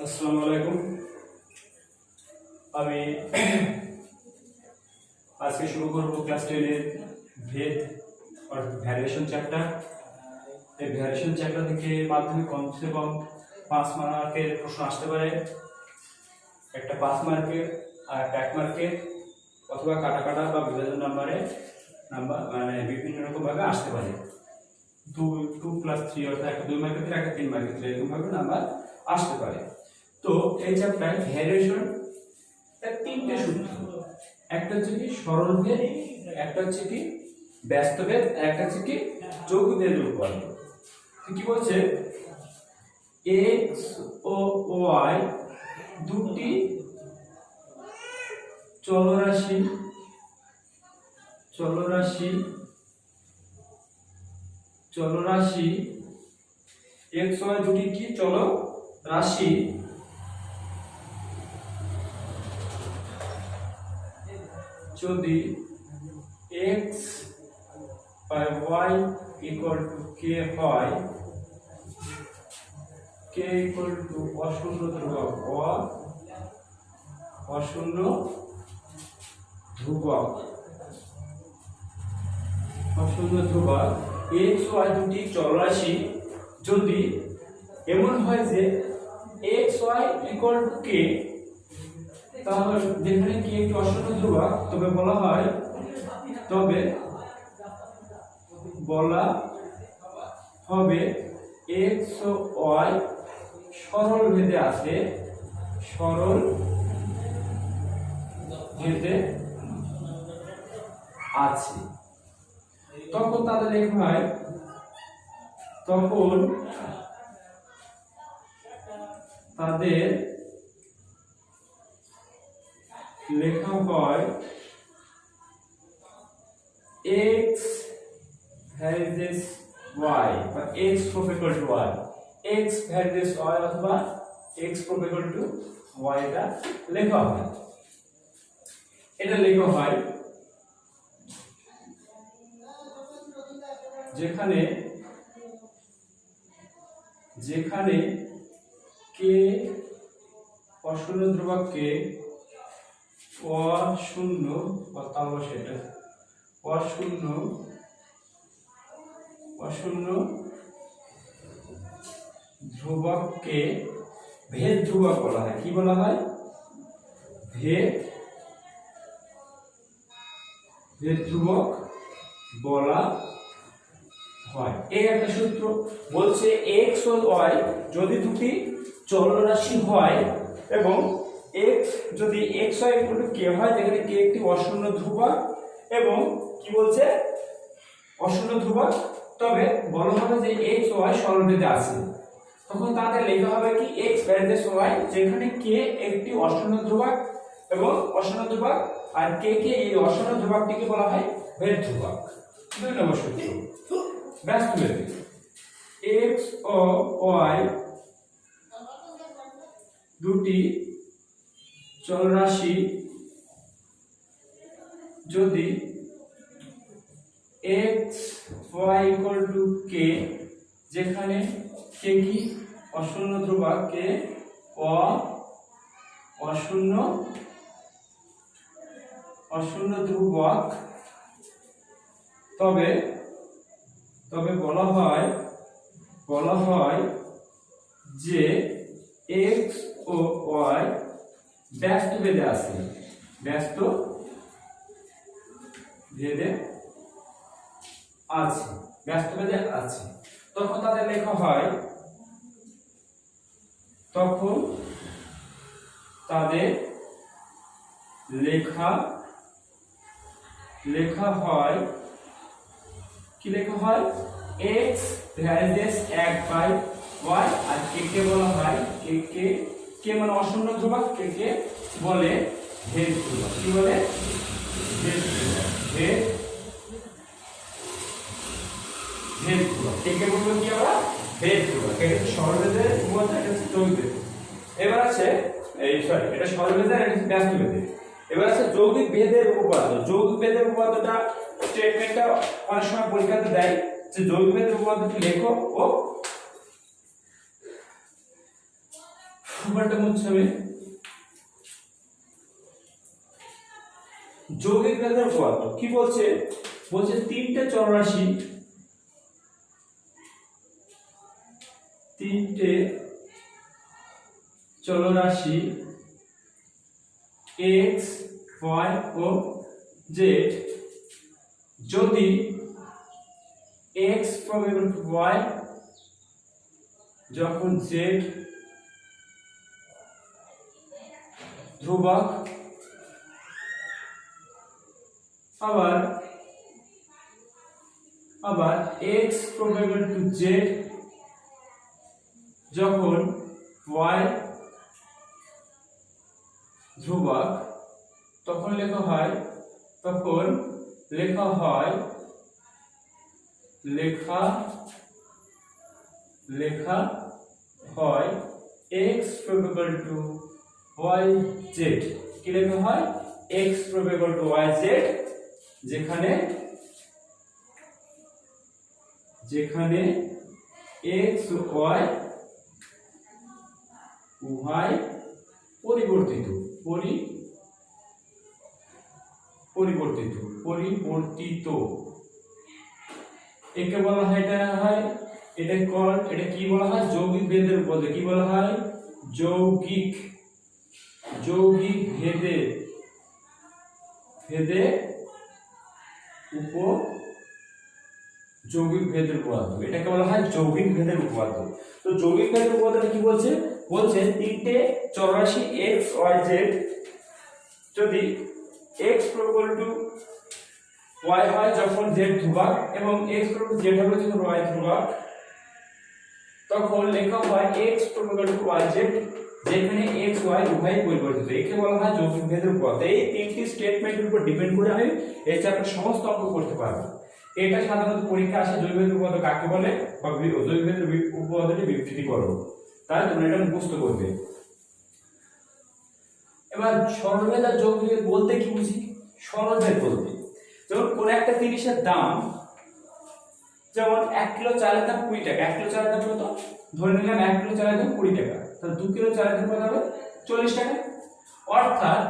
আসসালামু আলাইকুম। আমি আজকে শুরু করব ক্লাস 10 এর ভেদ আর ভ্যারিয়েশন চ্যাপ্টার। এই ভ্যারিয়েশন চ্যাপ্টার থেকে মাধ্যমিক কমসে কম 5 মার্কের প্রশ্ন আসতে পারে, একটা 5 মার্কের আর একটা 1 মার্কের, অথবা কাটা কাটা বা বিভাজন নাম্বার মানে বিভিন্ন রকম ভাবে আসতে পারে। 2+3 অর্থাৎ একটা 2 মার্কের একটা 3 মার্কের এরকম ভাবে নাম্বার আসতে পারে। তো এই চ্যাপ্টার ভ্যারিয়েশন এর তিনটে সূত্র, একটা হচ্ছে কি সরল ভেদ, একটা হচ্ছে কি ব্যস্ত ভেদ, একটা হচ্ছে কি যৌগিক ভেদের উপপাদ্য। কি বলছে, x ও y দুটি চলরাশি x y দুটি কি চলরাশি যদি x by y equal to k হয়, k equal to অশূন্য ধ্রুবক x y দুটি চলরাশি যদি এমন হয় যে x y equal to k, তাহলে যেখানে k একটি অশূন্য ধ্রুবক, তবে বলা হবে x ও y সরল ভেদে আছে, তখন তাদের লেখা হয় x ভার্সেস y বা x proportional to y, x versus y অথবা x প্রপোর্শনাল টু y, এটা লেখা হয় যেখানে k অশূন্য ধ্রুবক k অশূন্য ধ্রুবককে ভেদ ধ্রুবক বলা হয়। কি বলা হয়? ভেদ ধ্রুবক বলা হয়। এই একটা সূত্র বলছে x ও y যদি দুটি চলরাশি হয় এবং x যদি x y equal to k হয়, যেখানে k একটি অশূন্য ধ্রুবক এবং কি বলছে অশূন্য ধ্রুবক, তবে বলা হবে যে x ও y সরল ভেদে আছে, তখন তাদের লেখা হবে কি x ভার্সেস y, যেখানে k একটি অশূন্য ধ্রুবক এবং আর k কে এই অশূন্য ধ্রুবকটিকে বলা হয় ভেদ ধ্রুবক। 2 নম্বর সূত্র ব্যস্ত ভেদ, x ও y দুটি চলরাশি যদি x y equal to k, যেখানে k কি অশূন্য ধ্রুবক, k অশূন্য ধ্রুবক, তবে বলা হয় যে x ও y ব্যস্ত ভেদে আছে, তখন তাদের লেখা হয় x ভার্সেস 1/y, আর k কে বলা হয় k মানে অশূন্য ধ্রুবক, k কে বলে ভেদ ধ্রুবক। কি বলে? ভেদ ধ্রুবক। k কে বলবো কি আমরা? ভেদ ধ্রুবক। এটা সরল ভেদের উপপাদ্য, এটা হচ্ছে যৌগিক ভেদ। এবার আছে এটা সরল ভেদের, এটা হচ্ছে ব্যস্ত ভেদের। এবার আছে যৌগিক ভেদের উপপাদ্য। যৌগিক ভেদের উপপাদ্যটা স্টেটমেন্টটা অনেক সময় পরীক্ষাতে দেয় যে যৌগিক ভেদের উপপাদ্যটি লেখো ও সুপারটা মুছতে হবে। যৌগিক ভেদের উপপাদ্য কি বলছে? বলছে তিনটে চলরাশি x y ও z যদি x প্রবেগল টু y যখন z ধ্রুবক, আবার x প্রবেগল টু z যখন y ধ্রুবক, তখন লেখা হয় x প্রবেগল টু yz। কি লেখা হয়? x প্রবেগল টু yz, যেখানে x ও y উভয় পরিবর্তিত। একে বলা হয় এটা কি বলা হয়? যৌগিক ভেদের উপপাদ্য। কি বলা হয়? যৌগিক ভেদের উপপাদ্য। এটাকে বলা হয় যৌগিক ভেদের উপপাদ্য। তো যৌগিক ভেদের উপপাদ্যটা কি বলছে? বলছে তিনটে চলরাশি x y z যদি x প্রবেগল টু y হয় যখন z ধ্রুবক এবং x প্রবেগল টু z হবে যখন y ধ্রুবক, তখন লেখা হয় x প্রবেগল টু yz, যেখানে x y উভয় পরিবর্তিত। একে বলা হয় যৌগিক ভেদের উপপাদ্য। এই তিনটি স্টেটমেন্টের উপর ডিপেন্ড করে আমি এই চ্যাপ্টার সমস্ত অঙ্ক করতে পারবো। এটা সাধারণত পরীক্ষা আসে যৌগিক ভেদের উপপাদ্য কাকে বলে বা যৌগিক ভেদের উপপাদ্যটি বিবৃতি করো, তাই তোমরা এটা মুখস্থ করবে। এবার সরলভেদ আর যৌগিক ভেদ বলতে কি বুঝি? সরলভেদ বলতে যেমন কোন একটা জিনিসের দাম, যেমন 1 কিলো চালের দাম 20 টাকা। 1 কিলো চালের দাম কত? ধরে নিলাম 1 কিলো চালের দাম 20 টাকা, তাহলে 2 কিলো চালের দাম কত হবে? 40 টাকা। অর্থাৎ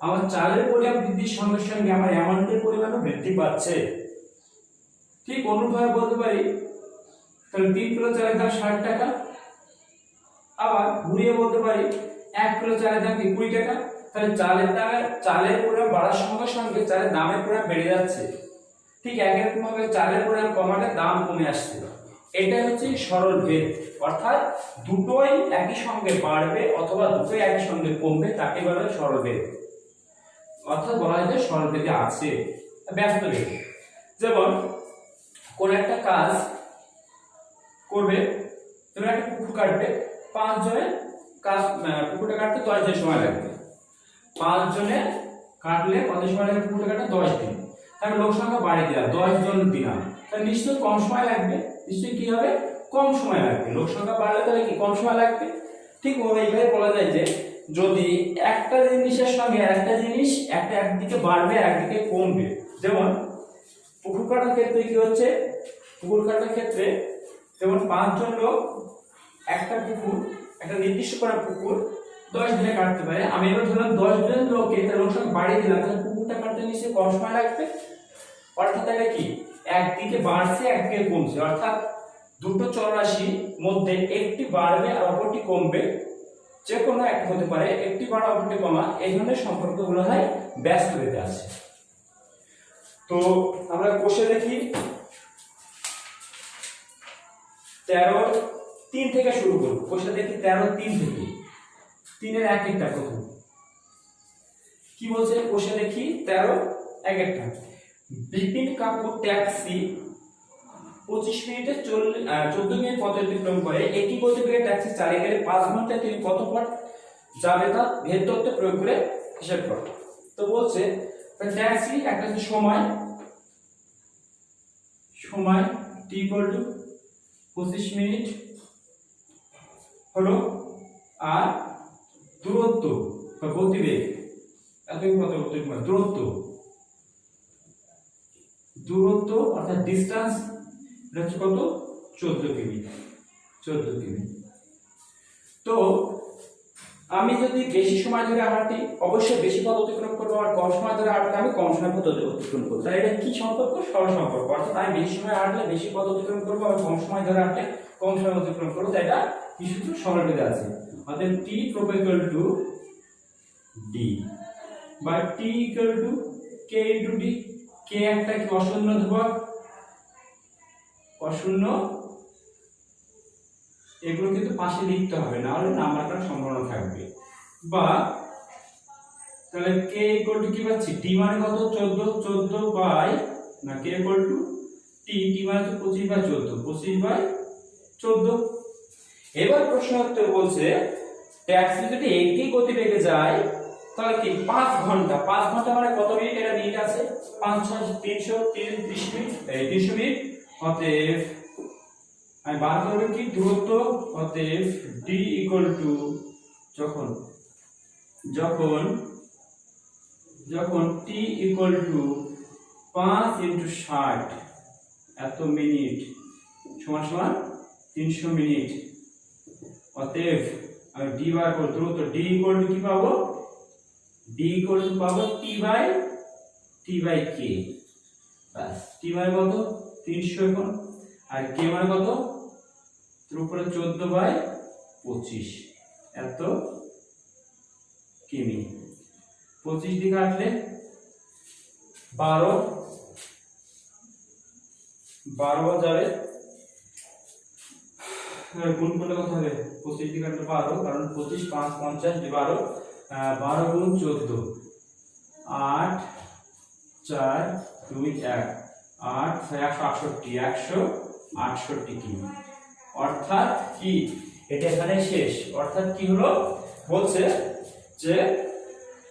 আমার চালের পরিমাণ বৃদ্ধির সঙ্গে সঙ্গে আমার অ্যামাউন্টের পরিমাণও বৃদ্ধি পাচ্ছে। ঠিক অনুরূপভাবে বলতে পারি তাহলে 3 কিলো চালের দাম 60 টাকা। আবার ঘুরিয়ে বলতে পারি 1 কিলো চালের দাম কি 20 টাকা, তাহলে চালের পরিমাণ বাড়ার সঙ্গে সঙ্গে চালের দামের পরিমাণ বেড়ে যাচ্ছে। ঠিক একই রকম ভাবে চালের পরিমাণ কমাতে দাম কমে আসছে। এটাই হচ্ছে সরল ভেদ। অর্থাৎ দুটোই একই সঙ্গে বাড়বে অথবা দুটোই একই সঙ্গে কমবে, তাকে বলা হয় সরল ভেদ। অর্থাৎ বলা হয় যে সরল ভেদে আছে ব্যস্ত ভেদ। যেমন কোন একটা কাজ করবে, তুমি একটা পুকুর কাটবে, 5 জনের কাজ, পুকুরটা কাটতে 10 দিন সময় লাগবে। 5 জনে কাটলে কত সময় লাগবে? পুকুরটা কাটতে 10 দিন। তাহলে লোক সংখ্যা বাড়িয়ে দিলাম, 10 জন দিলাম, তাহলে নিশ্চয়ই কম সময় লাগবে। নিশ্চয়ই কি হবে? কম সময় লাগবে। লোক সংখ্যা বাড়লে তাহলে কি কম সময় লাগবে। ঠিক এইভাবে বলা যায় যে যদি একটা জিনিসের সঙ্গে আরেকটা জিনিস একদিকে বাড়বে একদিকে কমবে। যেমন পুকুর কাটার ক্ষেত্রে কি হচ্ছে? পুকুর কাটার ক্ষেত্রে যেমন 5 জন লোক একটা নির্দিষ্ট করা পুকুর 10 দিনে কাটতে পারে। আমি এবার ধরলাম 10 জন লোকে তার লোক সংখ্যা বাড়িয়ে দিলাম, তাহলে পুকুরটা কাটতে নিশ্চয়ই কম সময় লাগবে। অর্থাৎ এটা কি একদিকে বাড়ছে একদিকে কমছে। অর্থাৎ দুটো চলরাশি মধ্যে একটি বাড়বে আর অপরটি কমবে, যে কোনো একটা হতে পারে, একটি বাড়া অপরটি কমা, এই ধরনের সম্পর্কগুলো হয় ব্যস্ত ভেদে আছে। তো আমরা কোষে দেখি 13:3 থেকে শুরু করব। কোষে দেখি 13:3 থেকে। 3-এর এক একটা প্রথম কি বলছে? কোষে দেখি 13:1 একটা। বিপিন কাপুর ট্যাক্সি 25 মিনিটে 14 মিনিট পথ অতিক্রম করে। একই গতিবেগে ট্যাক্সি চালিয়ে গেলে 5 ঘন্টায় তিনি কত পথ যাবে তা ভেদ তত্ত্ব প্রয়োগ করে হিসাব করো। তো বলছে ট্যাক্সি একটা সময় t = 25 মিনিট হলো, আর দূরত্ব বা গতিবেগ দূরত্ব অর্থাৎ ডিসটেন্স হচ্ছে কত? 14 কিমি। তো আমি যদি বেশি সময় ধরে হাঁটি অবশ্যই বেশি পথ অতিক্রম করবো, আর কম সময় ধরে হাঁটলে আমি কম সময় পথ অতিক্রম করবো। তাই এটা কি সম্পর্ক? সরল সম্পর্ক। অর্থাৎ আমি বেশি সময় হাঁটলে বেশি পথ অতিক্রম করবো, আর কম সময় ধরে হাঁটলে কম সময় অতিক্রম করবো। তাই এটা কি সূত্র? সরল বেঁধে আছে। অতএব t প্রপোর্শনাল টু d বা t equal to k into d। k একটা কি অশূন্য ধ্রুবক, অশূন্য, এগুলো কিন্তু পাশে লিখতে হবে, না হলে নাম্বার করার সম্ভাবনা থাকবে। বা তাহলে k ইকুয়াল টু কি পাচ্ছি? d মানে কত? 14 বাই না k ইকুয়াল টু t মানে তো 25 বাই 14, 25 বাই 14। এবার প্রশ্ন উত্তর বলছে ট্যাক্সি যদি একই গতিবেগে যায় তাহলে কি 5 ঘন্টা, 5 ঘন্টা মানে কত মিনিট? এটা মিনিট আছে, 5 6 330 মিনিট, এই 300 মিনিট। অতএব আমি বার করব কি দূরত্ব। অতএব d ইকুয়াল টু যখন t ইকুয়াল টু 5 ইনটু 60 এত মিনিট সমান সমান 300 মিনিট। অতএব আমি d বার করব দূরত্ব, d ইকুয়াল টু কি পাবো? d ইকুয়াল টু পাবো t বাই k। বাস, t মানে কত? 300 এখন, আর k মানে কত? এর উপরে 14 বাই 25 এত কিমি। 25 দিয়ে কাটলে 12 যাবে, গুণ করলে কত হবে? 25 দিয়ে কাটলে 12, কারণ 25 5 50 12, 12 গুণ 14 8 4 2 1 8 168 কিমি। অর্থাৎ কি এটা এখানে শেষ। অর্থাৎ কি হলো? বলছে যে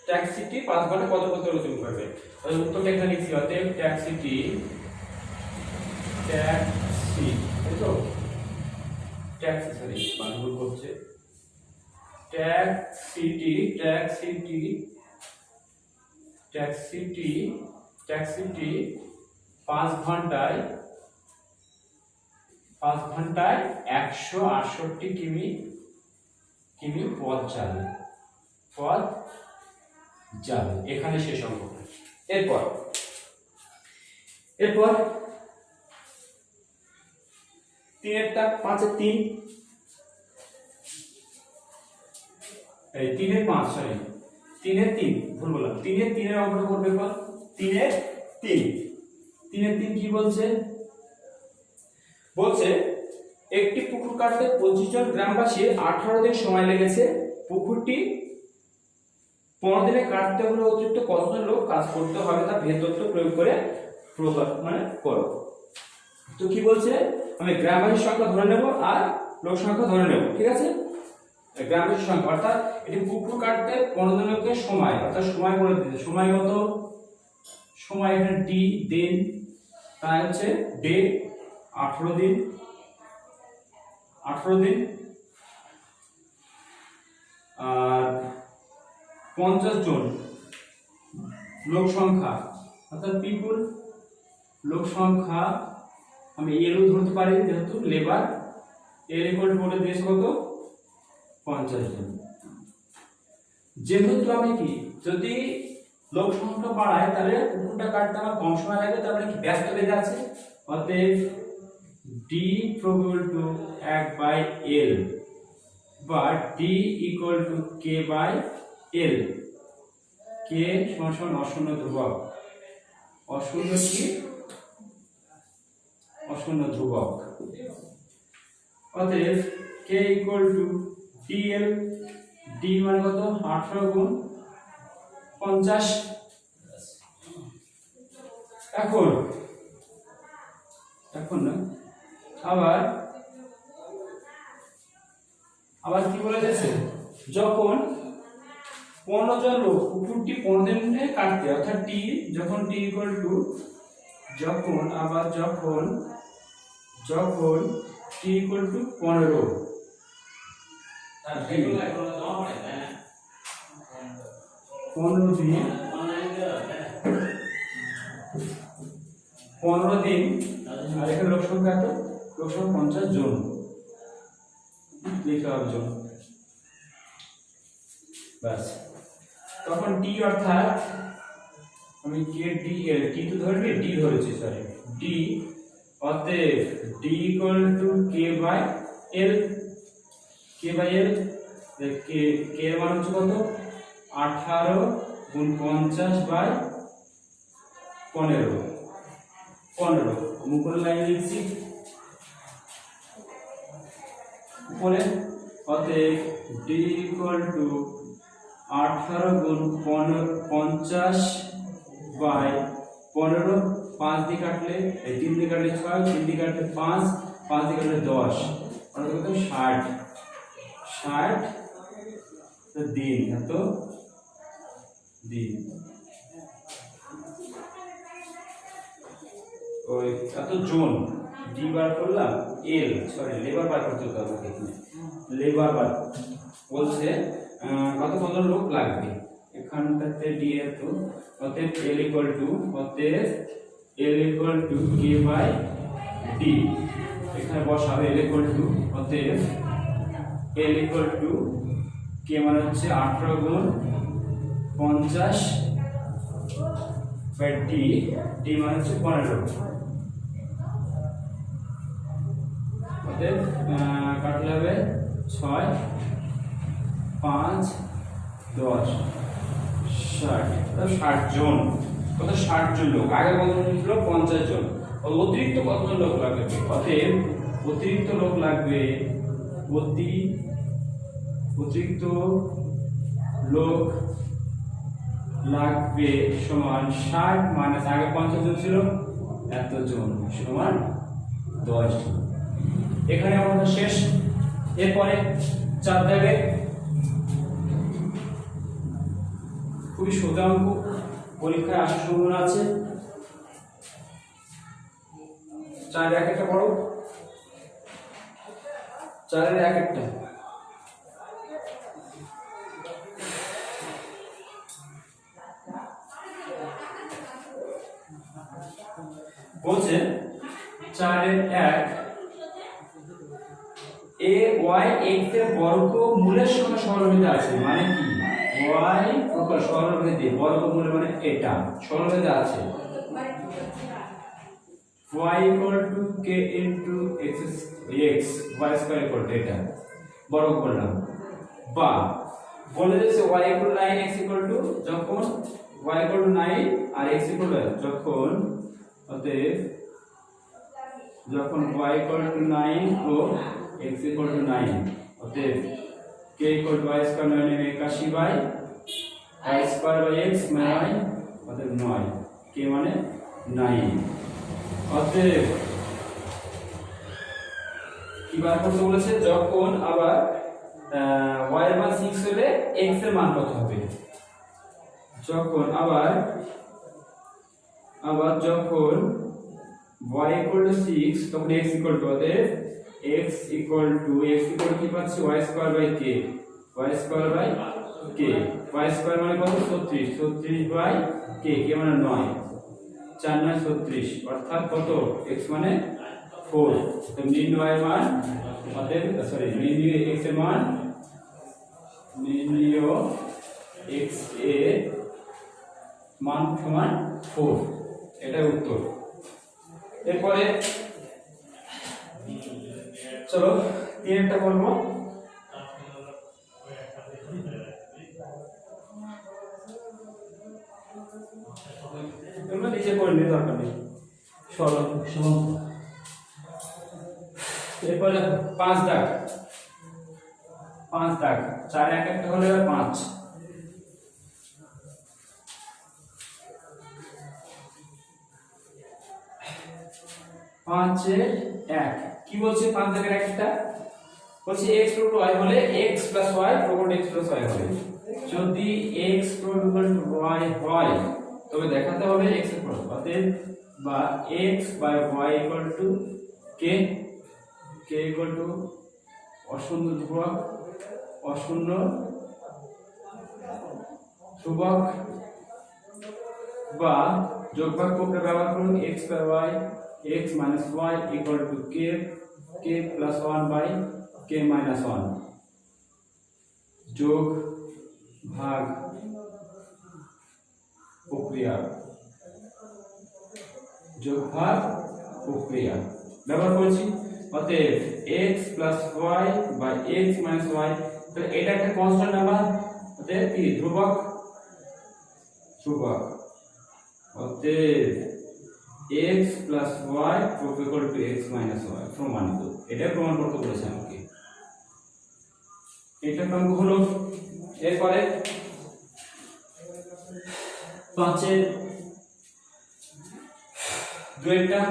ট্যাক্সিটি 5 ঘন্টা কত পথ অতিক্রম করবে। তাহলে উত্তরটা এখানে লিখছি। অতএব ট্যাক্সি এই তো ট্যাক্সি, সরি বাংলা করছে, ট্যাক্সিটি 5 ঘন্টায় 168 কিমি পথ যাবে। এখানে শেষ অঙ্ক। এরপর 3-এরটা 5-এর 3, এই 3-এর 5, সরি 3-এর 3 ভুল বললাম। 3-এর 3-এর অঙ্কটা করবে পর 3-এর 3 কি বলছে? একটি পুকুর কাটতে 25 জন গ্রামবাসীর 18 দিন সময় লেগেছে। পুকুরটি 15 দিনে কাটতে হলে অতিরিক্ত কতজন লোক কাজ করতে হবে তা ভেদতত্ত্ব প্রয়োগ করে করো। তো কি বলছে? আমি গ্রামবাসীর সংখ্যা ধরে নেব আর লোক সংখ্যা ধরে নেব, ঠিক আছে? গ্রামবাসীর সংখ্যা অর্থাৎ এটি পুকুর কাটতে 15 জন লোকের সময়, অর্থাৎ সময় করে দিতে। সময় কত? সময় এখানে d দিন, তাই হচ্ছে ডে 18 দিন আর 50 জন লোক সংখ্যা, অর্থাৎ পিপুল লোক সংখ্যা আমি এলও ধরতে পারি যেহেতু লেবার। এর ইকুয়াল বলে দিয়েছে কত? 50 জন। যেহেতু আমি কি যদি লোক সংখ্যা বাড়ায় তাহলে পুকুরটা কাটতে আমার কম সময় লাগবে, তারপরে কি ব্যস্ত বেঁধে আছে। অতএব d proportional to 1 by l বা d equal to k by l। k সমান সমান অশূন্য ধ্রুবক, অশূন্য ধ্রুবক। অতএব k equal two dl, d মানে কত? 18 গুণ 50। এখন না আবার কি বলে যাচ্ছে? যখন 15 জন লোক পুকুরটি 15 দিনে কাটতে, অর্থাৎ t যখন t ইকুয়াল টু যখন t ইকুয়াল টু 15 দিন আর এখানে লোক সংখ্যা কত? লোক সংখ্যা 50 জন লিখতে হবে জন। ব্যাস তখন টি অর্থাৎ আমি কে ডি এল টি তো ধরবি ডি ধরেছি সরি ডি অতএব D equal to K by L K by L K K এর মান হচ্ছে কত 18 গুণ 50 বাই 15 মুকুল লাইন লিখছি উপরে অতএব ডি ইকুয়াল টু 18 গুণ 50 বাই 15 5 দিয়ে কাটলে এই 3 দিয়ে কাটলে 6 3 দিয়ে কাটলে 5 5 দিয়ে কাটলে 10 অর্থাৎ কত 60 তো দিন এত দিন ওই এত জোন ডি বার করলাম এল সরি লেবার বার করতে হবে আমাকে এখানে লেবার বার বলছে কত লোক লাগবে এখানটাতে ডি এর তো অতএব L equal to K by D এখানে বসাবে এল ইকুয়াল টু অতএব এল ইকুয়াল টু কে মানে হচ্ছে 18 গুণ 50 বাই ডি মানে হচ্ছে 15 অতএব কাটলে হবে 6 5 10 60 জন কত 60 জন লোক আগে কতজন ছিল 50 জন অতিরিক্ত কতজন লোক লাগবে অতএব অতিরিক্ত লোক লাগবে অতিরিক্ত লোক লাগবে সমান 60 মাইনাস আগে 50 জন ছিল এত জন সমান 10 জন এখানে আমাদের শেষ এরপরে 4 দাগে খুবই সোজা অঙ্ক পরীক্ষায় আসার সম্ভাবনা আছে 4 এক একটা বড় 4 এর এক একটা বলছে 4 এর 1 a y x এর বর্গমূলের সঙ্গে সরলরেখা আছে মানে কি y প্রকার সরলরেখা বর্গমূল মানে এটা সরলরেখা আছে y equal to k into x y square equal to এটা বর্গ করলাম বা বলে দিয়েছে y equal to 9 x equal to যখন y equal to 9 R x equal to যখন অতএব যখন y equal to 9 O x equal to 9 অতএব k equal to y square 9 81 by y square by x মানে অতএব 9 k মানে 9 অতএব কি বার করতে বলেছে যখন আবার y এর মান 6 হলে x এর মান কত হবে যখন আবার যখন y equal to 6 তখন x equal to অতএব x equal to কি পাচ্ছি y square by k y square মানে কত 36 বাই k মানে 9 4 9 36 অর্থাৎ কত x মানে 4 তো নির্ণয় মান অতএব সরি নির্ণয় x এর মান নির্ণয় x এর মান সমান 4 এটাই উত্তর এরপরে চলো তিনটা করব তোমরা নিচে করে নিতে দরকার নেই সরল এরপরে 5 দাগ 4 এক একটা হলে 5 5 এর 1 কি বলছে 5 দাগের একটা বলছে x + y হলে x + y প্রকট x + y হবে যদি x = y হয় তবে দেখাতে হবে x এর প্রকট অতএব বা x / y = k অশূন্য ধ্রুবক বা যোগভাগ প্রক্রিয়া ব্যবহার করুন x / y x - y = k + 1 / k - 1 যোগ ভাগ প্রক্রিয়া, যোগভাগ প্রক্রিয়া ব্যবহার করেছি। অতএব x plus y by x minus y, তাহলে এটা একটা কনস্ট্যান্ট নাম্বার, অতএব কি ধ্রুবক, ধ্রুবক। অতএব x plus y equal to x minus y প্রমাণিত। এটা প্রমাণ করতে বলেছে আমাকে। এটা অঙ্ক হলো। এরপরে 5 এর দুইটা,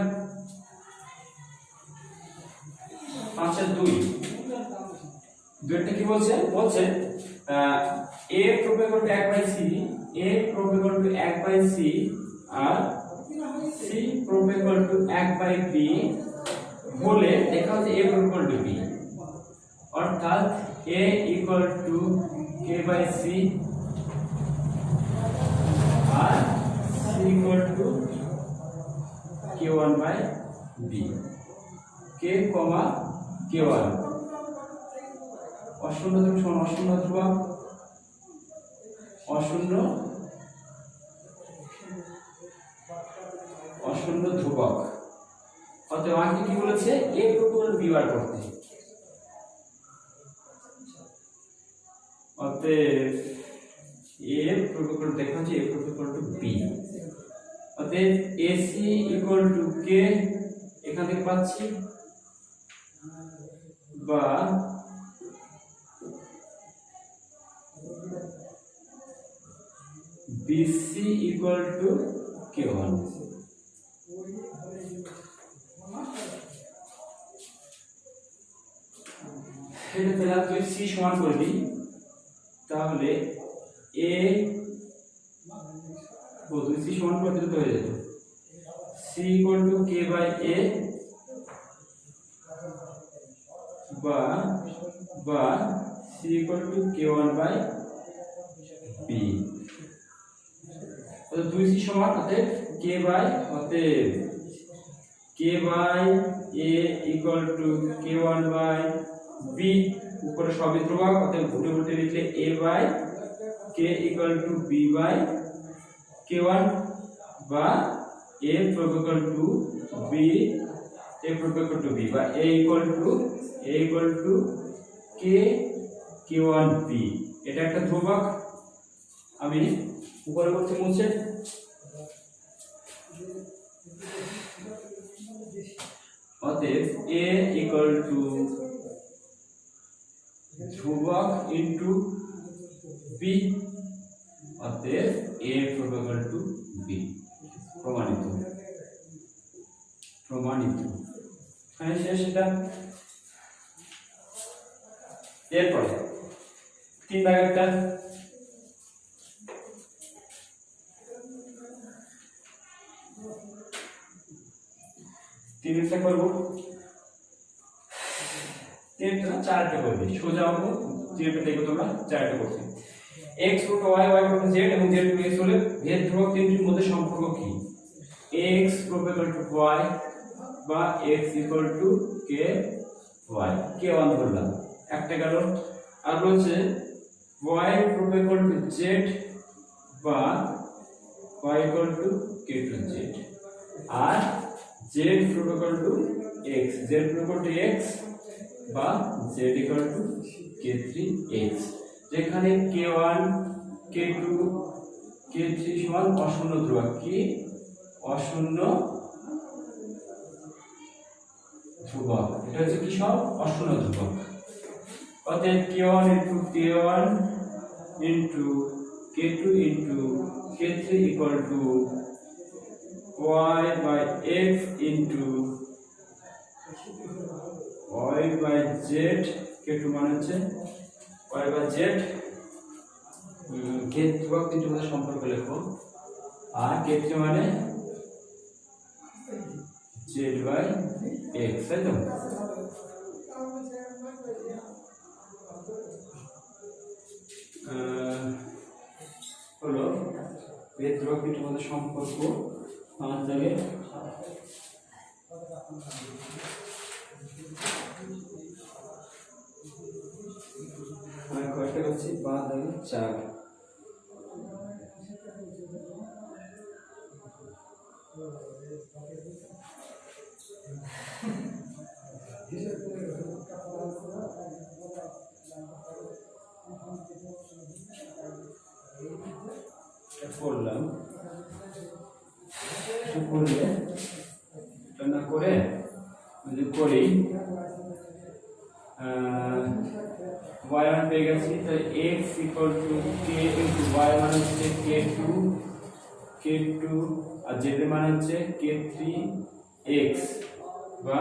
5 এর 2 দুইটা কি বলছে, বলছে a proportional to 1 by c, a proportional to 1 by c আর c proportional to 1 by b হলে দেখা হচ্ছে a প্রোপেগল টু b, অর্থাৎ a equal to k by c আর c equal to k1 by b, k comma k1 অশূন্য ধ্রুবক সমান অশূন্য ধ্রুবক, অশূন্য অশূন্য ধ্রুবক। অতএব আমাকে কি বলেছে, a প্রোপেগল টু b বার করতে। অতএব a প্রোপেগল দেখা হচ্ছে a প্রোপেগল টু b, অতএব ac ইকুয়াল টু k এখান থেকে পাচ্ছি, বা bc ইকুয়াল টু k1। এটা তাহলে তুই c সমান করে দিই, তাহলে a ও তুই c সমান করে দিলে তো হয়ে যেত c equal to k by a বা c equal to k1 by b। অতএব 2c সমান অতএব k বাই, অতএব k by a equal to k1 by b, উপরে সবই ধ্রুবক, অতএব উল্টে উল্টে লিখলে a by k equal to b by k1 বা a proportional to b, a proportional to b বা a equal to k k1 b। এটা একটা ধ্রুবক, আমি উপরে করতে মুছে, অতএব a ইকুয়াল টু ধ্রুবক ইনটু b, অতএব a প্রোপেগল টু b প্রমাণিত, প্রমাণিত। এখানে শেষ এটা। এরপরে 3 দাগেরটা, তিনটা করব, তিনটা চারটা করবে, সোজা অঙ্ক। তিনটা দেখো তোমরা, চারটা করছি। x root y, y root z এবং z রুট x হলে ভেদ ধ্রুবক তিনটির মধ্যে সম্পর্ক কি? x প্রোপেগল টু y বা x equal to k y, k1 ধরলাম, একটা গেল। আর বলছে y প্রোপেগল টু z বা y equal to k two z আর z proportional to x, z proportional to x বা z ইকুয়াল টু k3x, যেখানে k1 k2 k3 সমান অশূন্য ধ্রুবক, কি অশূন্য ধ্রুবক, এটা হচ্ছে কি সব অশূন্য ধ্রুবক। অতএব k1 into k1 into k2 into k3 equal to y by x into y by z, k2 মানে হচ্ছে y বাই z, k ধ্রুবক তিনটির মধ্যে সম্পর্ক লেখো, আর k3 মানে z বাই x, তাই তো? হলো ভেদ ধ্রুবক তিনটির মধ্যে সম্পর্ক। 5 দাগে কয়টা করছি? 5 দাগে 4। করলাম, করলে এটা না করে যদি করি y1 পেয়ে গেছি, তাহলে x equal to k into y1 হচ্ছে k2 আর z এর মান হচ্ছে k3x বা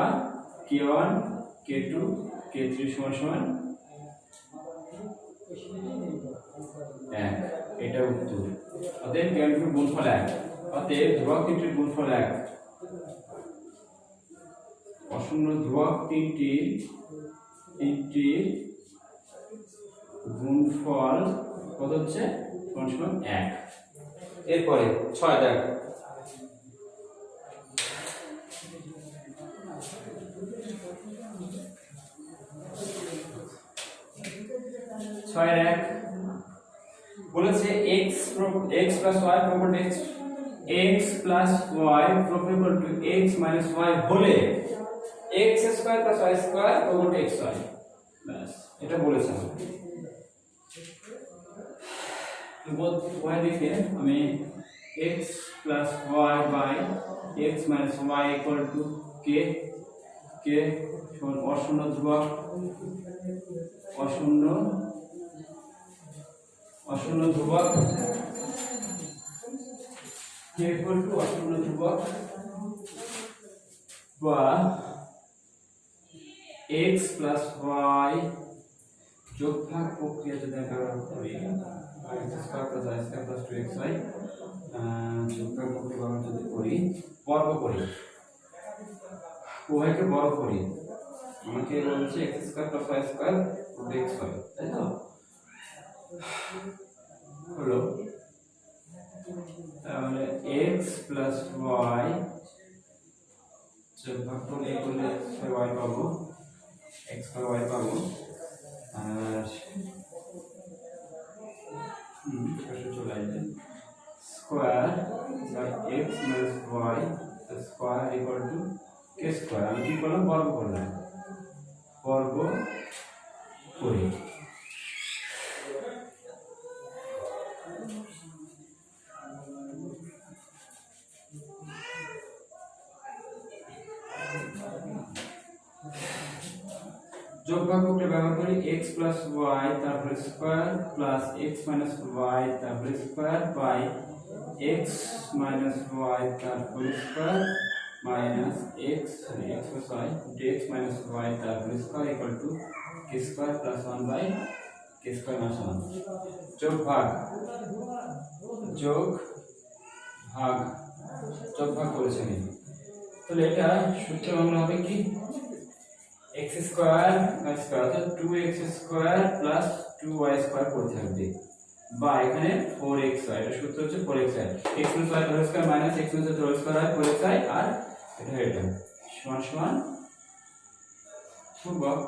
k1 k2 k3 সমান সমান 1। এটা উত্তর। অতএব k2 গুণফল 1, অতএব ধ্রুবক তিনটির গুণফল 1। অশূন্য ধ্রুবক তিনটির গুণফল কত হচ্ছে? সমান 1। এরপরে 6 দেখ, বলেছে x plus y proportional x plus y proportional to x minus y হলে x square plus y square proportional to xy। ব্যাস এটা বলেছে। y দেখে আমি x plus y by x minus y equal to k সমান অশূন্য ধ্রুবক k equal to অশূন্য ধ্রুবক বা x plus y যোগফল প্রক্রিয়া যদি আমরা করি x square plus y square plus 2xy যোগফল প্রক্রিয়া আমরা যদি করি বর্গ করি, উভয়কে বর্গ করি, আমাকে বলছে x square plus y square xy, তাই তো? হলো তাহলে x plus y যোগফল করলে y পাবো, x by y পাবো, আর চলে আসবে square by x minus y square equal to k square. আমি কি করলাম? বর্গ করলাম, বর্গ করি। যোগফল প্রক্রিয়া ব্যবহার করি x plus y তারপরে square plus x minus y তারপরে square by x minus y তারপরে square minus x plus y x minus y তারপরে square equal to k square plus 1 by k square minus 1। যোগ ভাগ করেছি আমি। তাহলে এটা সূত্র বাংলা হবে কি? x স্কয়ার y স্কয়ার অর্থাৎ 2x square plus 2y square করতে হবে বা এখানে 4xy, এটা সূত্র হচ্ছে 4xy x plus y whole square minus x plus y whole square হয় 4xy, আর এটা সমান সমান ধ্রুবক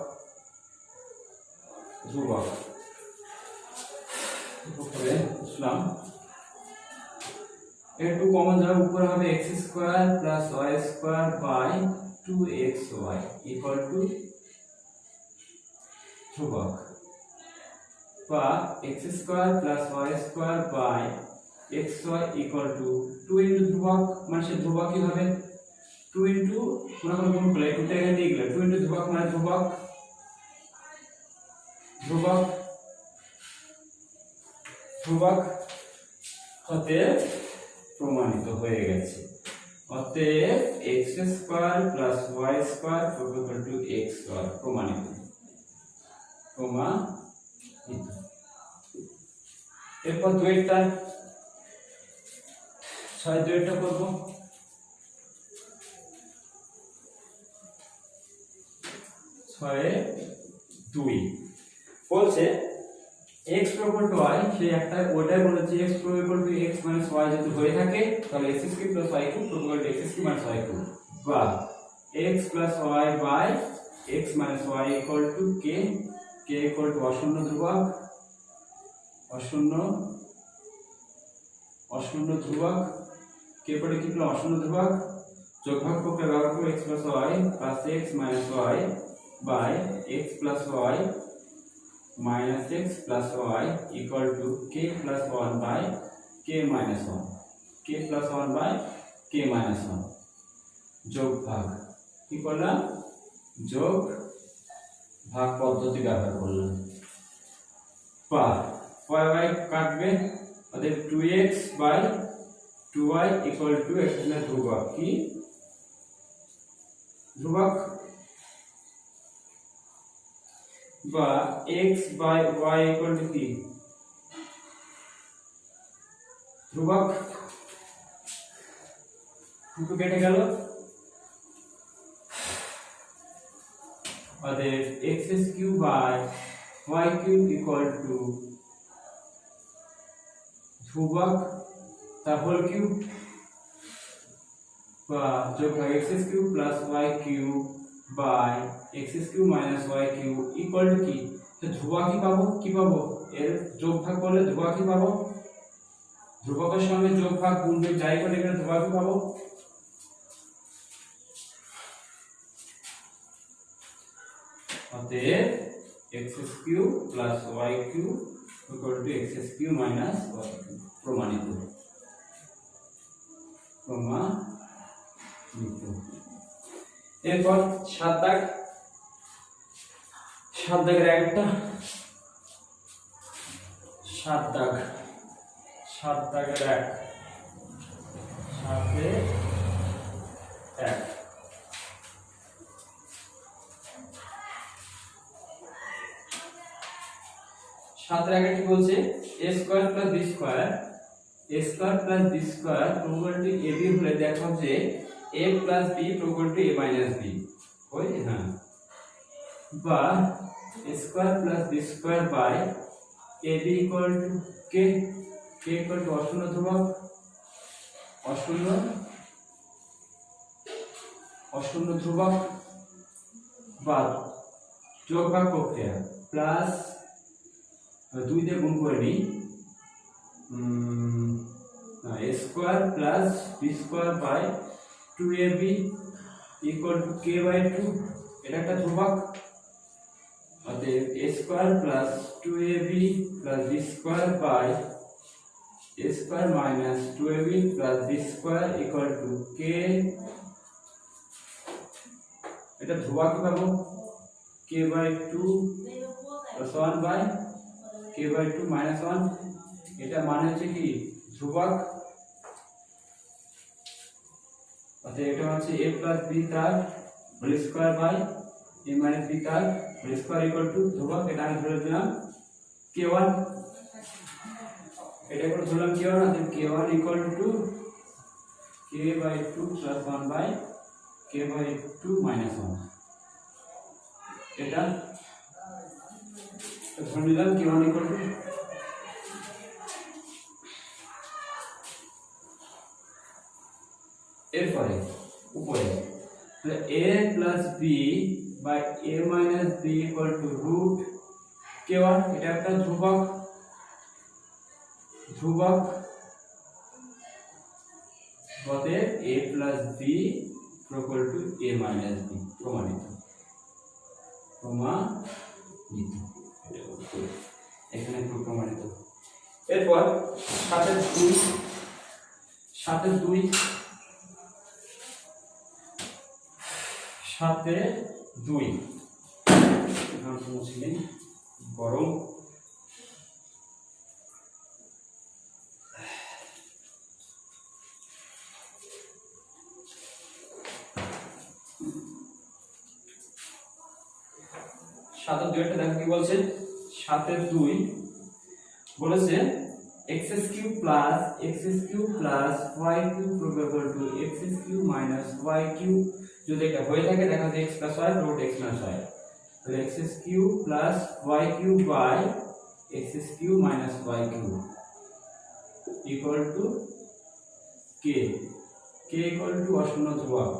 করে বুঝলাম। এর 2 কমন যাবে, উপরে হবে x square plus y square by 2xy equal to ধ্রুবক বা x square plus y square by xy equal to 2 into ধ্রুবক, মানে সে ধ্রুবক কি হবে 2 ইনটু পুরো গুণ করলে 2 টা এখানে দিয়ে গেল 2 ইনটু ধ্রুবক মানে ধ্রুবক হতে প্রমাণিত হয়ে গেছে। অতএব x square plus y square equal to x square প্রমাণিত। এরপর 2টা 2টা করব। 2 বলছে x প্রপোর্ট টু y, সেই একটা ওটাই বলেছে x proportional to x minus y যদি হয়ে থাকে তাহলে x square plus y cube proportional to x square minus y cube বা x plus y by x minus y equal to k equal to অশূন্য ধ্রুবক k পরে কি হলো অশূন্য ধ্রুবক, যোগফল প্রক্রিয়া ব্যবহার করে x plus y plus x minus y by x plus y minus x plus y equal to k plus 1 by k k minus one, k plus one by k minus one, যোগ ভাগ কি করলাম, যোগ ভাগ পদ্ধতি ব্যবহার করলাম। বা y কাটবে, অতএব 2x by 2y equal to এখানে ধ্রুবক, কি ধ্রুবক, বা x by y equal to কি ধ্রুবক, দুটো কেটে গেল, অতএব x³ by y³ equal to ধ্রুবক তার হোল কিউব, বা যোগ ভাগ x³ plus y³ by x³ minus y³ equal to কি, তো ধ্রুবকই পাবো, কি পাবো, এর যোগ ভাগ করলে ধ্রুবকই পাবো, ধ্রুবকের সঙ্গে যোগ ভাগ গুণ যাই করে এখানে ধ্রুবকই পাবো। অতএব x³ plus y³ equal two x³ minus y³ প্রমাণিত, প্রমাণিত। এরপর 7 দাগ, 7 দাগের একটা 7 দাগ, 7 দাগের এক, 7 এর এক, সাতের আগে কি বলছে, a square plus b square, a square plus b square probability ab হলে দেখো যে a plus b probability a minus b হয়, হ্যাঁ, বা a square plus b square by ab equal to k, k equal to অশূন্য ধ্রুবক, অশূন্য ধ্রুবক, বা যোগ ভাগ প্রক্রিয়া প্লাস 2 দিয়ে গুণ করে নিই, a square plus b square by 2ab equal to k by 2, এটা একটা ধ্রুবক, অতএব a square plus 2ab plus b square by a square minus 2ab plus b square equal to k, এটা ধ্রুবক পাবো, k by 2 plus 1 by k by 2 minus 1, এটা মানে হচ্ছে কি ধ্রুবক, অতএব এটা হচ্ছে a প্লাস b তার whole square by a minus b তার হোল স্কয়ার ইকুয়াল টু ধ্রুবক, এটা আমি ধরে দিলাম k1, এটা করে ধরলাম k1, অতএব k1 equal to k by 2 plus 1 by k by 2 minus 1, এটা ধরে নিলাম k1 ইকুয়াল টু, এরপরে উপরে a plus b by a minus b equal to root k1, এটা একটা ধ্রুবক, অতএব a plus b equal to a minus b, প্রমাণিত, এখানে প্রমাণিত। এরপর 7 এর 2 গরম, সাতের 2 একটা দেখো কি বলছে, 7 এর 2 বলেছে x³ plus y³ equal two x³ minus y³ যদি এটা হয়ে থাকে দেখা যায় x plus y root x minus y, তাহলে x³ plus y³ by x³ minus y³ equal to k, k equal to অশূন্য ধ্রুবক,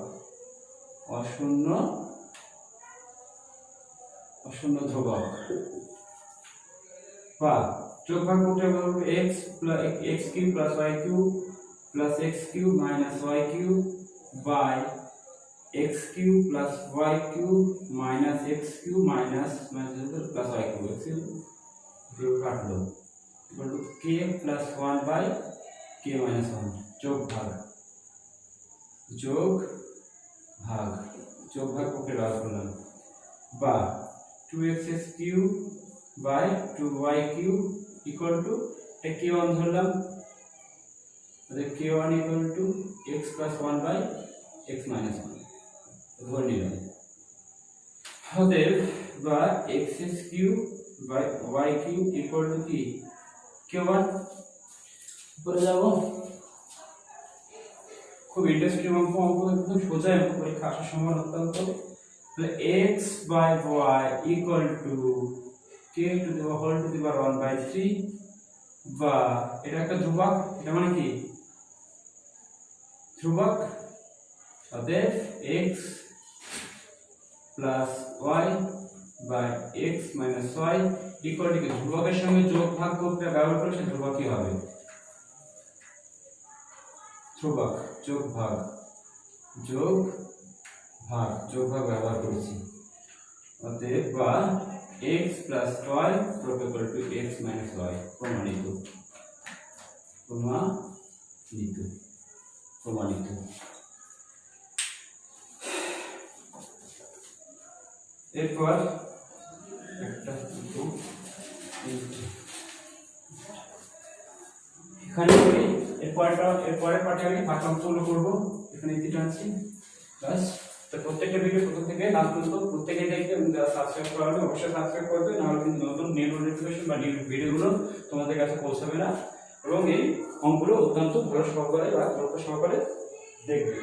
অশূন্য ধ্রুবক, বা যোগ ভাগ করতে হবে x³ plus y³ plus x³ minus y³ by x³ plus y³ minus x³ minus plus y³ x³ কাটলো equal to k plus 1 by k minus 1 যোগ ভাগ ওকে বার করলাম, বা 2x cube by 2y cube equal to এটা k1 ধরলাম, তাহলে k1 equal to x plus 1 by x minus 1 ধরে নিলাম। অতএব বা x cube by y cube equal to কি k1। পরে যাব, খুব ইন্টারেস্টিং অঙ্ক, একদম সোজা অঙ্ক, পরীক্ষা আসার সময় অত্যন্ত। তাহলে x by y equal to k to the whole to the power 1 by 3, বা এটা একটা ধ্রুবক, এটা মানে কি ধ্রুবক। অতএব x plus y by x minus y equal to ধ্রুবকের সঙ্গে যোগ ভাগ করতে ব্যবহার করে সে ধ্রুবক কি হবে, ধ্রুবক যোগ ভাগ ব্যবহার করছি। অতএব বা x plus y equal to x minus y প্রমাণিত। এরপর একটা এখানে করি, এরপরের পার্টে আমি বাকি অঙ্কগুলো করবো। এখানে ইতি টানছি বাস। তো প্রত্যেকটা ভিডিও প্রথম থেকে লাস্ট পর্যন্ত প্রত্যেকে দেখবে, সাবস্ক্রাইব করা হলে অবশ্যই সাবস্ক্রাইব করবে, নাহলে কিন্তু নতুন নিউ নোটিফিকেশন বা নিউ ভিডিওগুলো তোমাদের কাছে পৌঁছাবে না। এবং এই অঙ্কগুলো অত্যন্ত ভালো সহকারে বা গুরুত্ব সহকারে দেখবে।